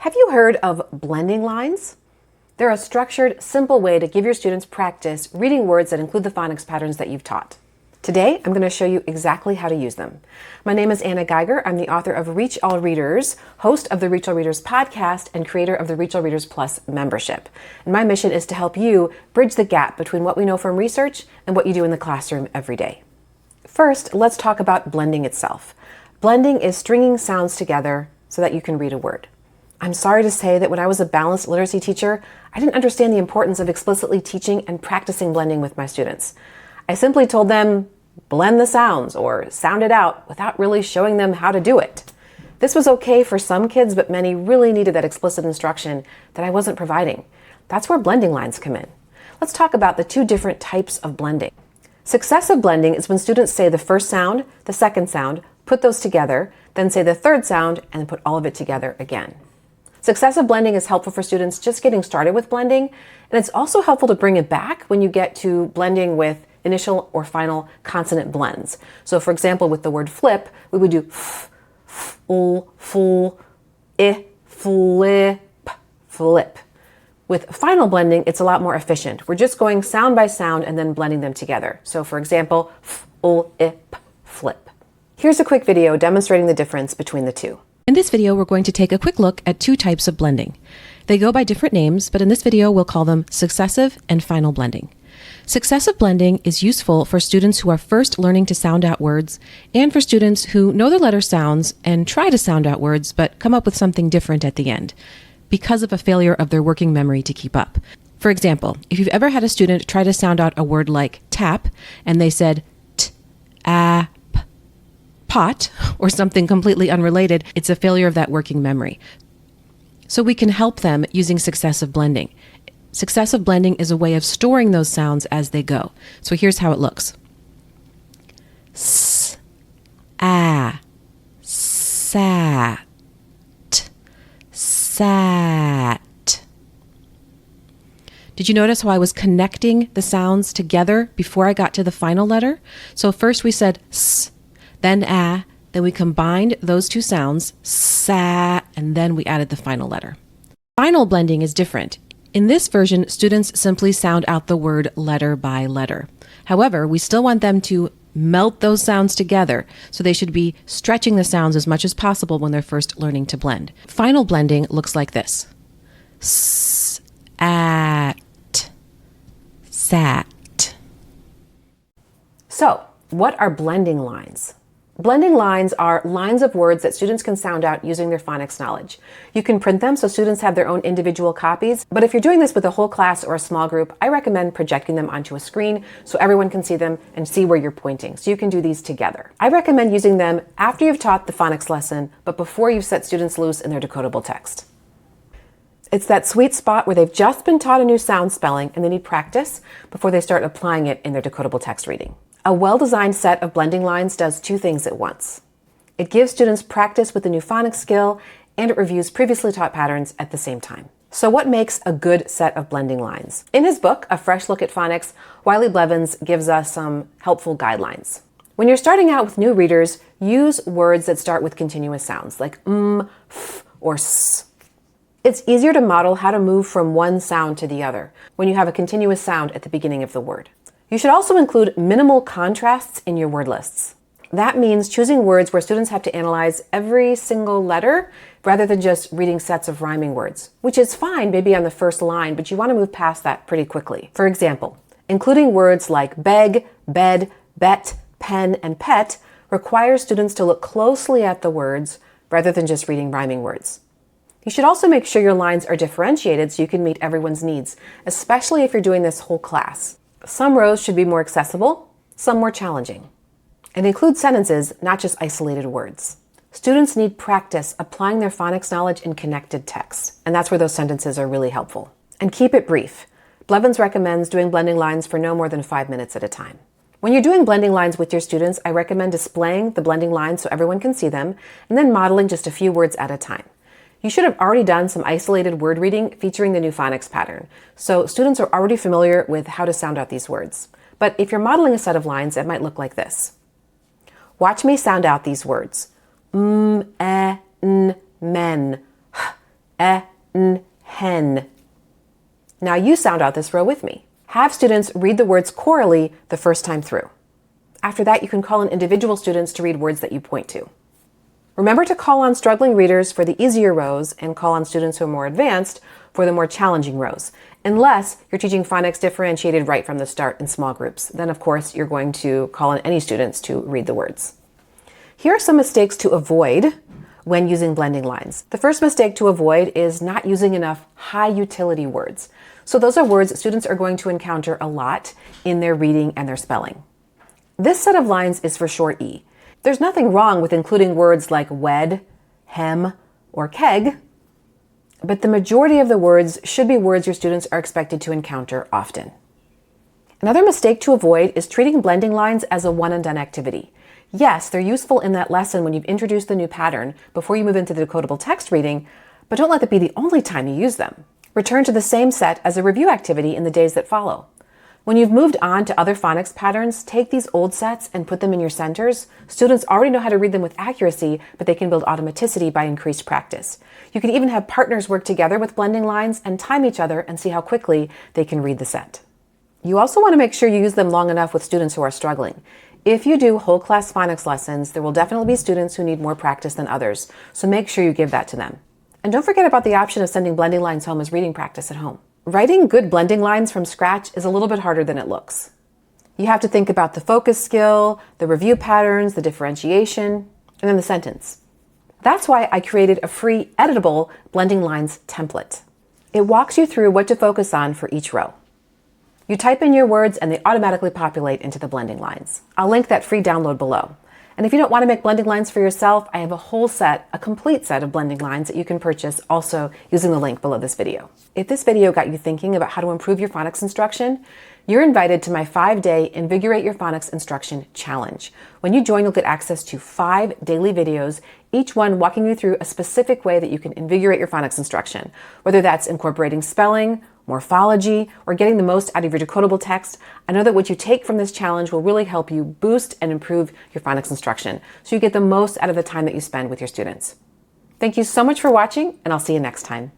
Have you heard of blending lines? They're a structured, simple way to give your students practice reading words that include the phonics patterns that you've taught. Today, I'm going to show you exactly how to use them. My name is Geiger. I'm the author of Reach All Readers, host of the Reach All Readers podcast, and creator of the Reach All Readers Plus membership. And my mission is to help you bridge the gap between what we know from research and what you do in the classroom every day. First, let's talk about blending itself. Blending is stringing sounds together so that you can read a word. I'm sorry to say that when I was a balanced literacy teacher, I didn't understand the importance of explicitly teaching and practicing blending with my students. I simply told them, blend the sounds or sound it out without really showing them how to do it. This was okay for some kids, but many really needed that explicit instruction that I wasn't providing. That's where blending lines come in. Let's talk about the two different types of blending. Successive blending is when students say the first sound, the second sound, put those together, then say the third sound, and put all of it together again. Successive blending is helpful for students just getting started with blending, and it's also helpful to bring it back when you get to blending with initial or final consonant blends. So for example, with the word flip, we would do f, full, flip, flip. With final blending, it's a lot more efficient. We're just going sound by sound and then blending them together. So for example, flip. Here's a quick video demonstrating the difference between the two. In this video, we're going to take a quick look at two types of blending. They go by different names, but in this video, we'll call them successive and final blending. Successive blending is useful for students who are first learning to sound out words and for students who know their letter sounds and try to sound out words but come up with something different at the end because of a failure of their working memory to keep up. For example, if you've ever had a student try to sound out a word like tap and they said pot or something completely unrelated, it's a failure of that working memory. So we can help them using successive blending. Successive blending is a way of storing those sounds as they go. So here's how it looks. S, a, sat, sat. Did you notice how I was connecting the sounds together before I got to the final letter? So first we said s, then a, then we combined those two sounds, sa, and then we added the final letter. Final blending is different. In this version, students simply sound out the word letter by letter. However, we still want them to melt those sounds together, so they should be stretching the sounds as much as possible when they're first learning to blend. Final blending looks like this. S, at, sat. So, what are blending lines? Blending lines are lines of words that students can sound out using their phonics knowledge. You can print them so students have their own individual copies, but if you're doing this with a whole class or a small group, I recommend projecting them onto a screen so everyone can see them and see where you're pointing, so you can do these together. I recommend using them after you've taught the phonics lesson, but before you've set students loose in their decodable text. It's that sweet spot where they've just been taught a new sound spelling and they need practice before they start applying it in their decodable text reading. A well-designed set of blending lines does two things at once. It gives students practice with the new phonics skill, and it reviews previously taught patterns at the same time. So what makes a good set of blending lines? In his book, A Fresh Look at Phonics, Wiley Blevins gives us some helpful guidelines. When you're starting out with new readers, use words that start with continuous sounds like f, or s. It's easier to model how to move from one sound to the other when you have a continuous sound at the beginning of the word. You should also include minimal contrasts in your word lists. That means choosing words where students have to analyze every single letter rather than just reading sets of rhyming words, which is fine maybe on the first line, but you want to move past that pretty quickly. For example, including words like beg, bed, bet, pen, and pet requires students to look closely at the words rather than just reading rhyming words. You should also make sure your lines are differentiated so you can meet everyone's needs, especially if you're doing this whole class. Some rows should be more accessible, some more challenging. And include sentences, not just isolated words. Students need practice applying their phonics knowledge in connected text, and that's where those sentences are really helpful. And keep it brief. Blevins recommends doing blending lines for no more than 5 minutes at a time. When you're doing blending lines with your students, I recommend displaying the blending lines so everyone can see them, and then modeling just a few words at a time. You should have already done some isolated word reading featuring the new phonics pattern, so students are already familiar with how to sound out these words. But if you're modeling a set of lines, it might look like this. Watch me sound out these words. Men, h, hen. Now you sound out this row with me. Have students read the words chorally the first time through. After that, you can call on individual students to read words that you point to. Remember to call on struggling readers for the easier rows and call on students who are more advanced for the more challenging rows, unless you're teaching phonics differentiated right from the start in small groups. Then, of course, you're going to call on any students to read the words. Here are some mistakes to avoid when using blending lines. The first mistake to avoid is not using enough high utility words. So those are words that students are going to encounter a lot in their reading and their spelling. This set of lines is for short E. There's nothing wrong with including words like wed, hem, or keg, but the majority of the words should be words your students are expected to encounter often. Another mistake to avoid is treating blending lines as a one-and-done activity. Yes, they're useful in that lesson when you've introduced the new pattern before you move into the decodable text reading, but don't let that be the only time you use them. Return to the same set as a review activity in the days that follow. When you've moved on to other phonics patterns, take these old sets and put them in your centers. Students already know how to read them with accuracy, but they can build automaticity by increased practice. You can even have partners work together with blending lines and time each other and see how quickly they can read the set. You also want to make sure you use them long enough with students who are struggling. If you do whole class phonics lessons, there will definitely be students who need more practice than others, so make sure you give that to them. And don't forget about the option of sending blending lines home as reading practice at home. Writing good blending lines from scratch is a little bit harder than it looks. You have to think about the focus skill, the review patterns, the differentiation, and then the sentence. That's why I created a free editable blending lines template. It walks you through what to focus on for each row. You type in your words and they automatically populate into the blending lines. I'll link that free download below. And if you don't want to make blending lines for yourself, I have a complete set of blending lines that you can purchase also using the link below this video. If this video got you thinking about how to improve your phonics instruction, you're invited to my 5-day Invigorate Your Phonics Instruction Challenge. When you join, you'll get access to 5 daily videos, each one walking you through a specific way that you can invigorate your phonics instruction, whether that's incorporating spelling, morphology, or getting the most out of your decodable text. I know that what you take from this challenge will really help you boost and improve your phonics instruction, so you get the most out of the time that you spend with your students. Thank you so much for watching, and I'll see you next time.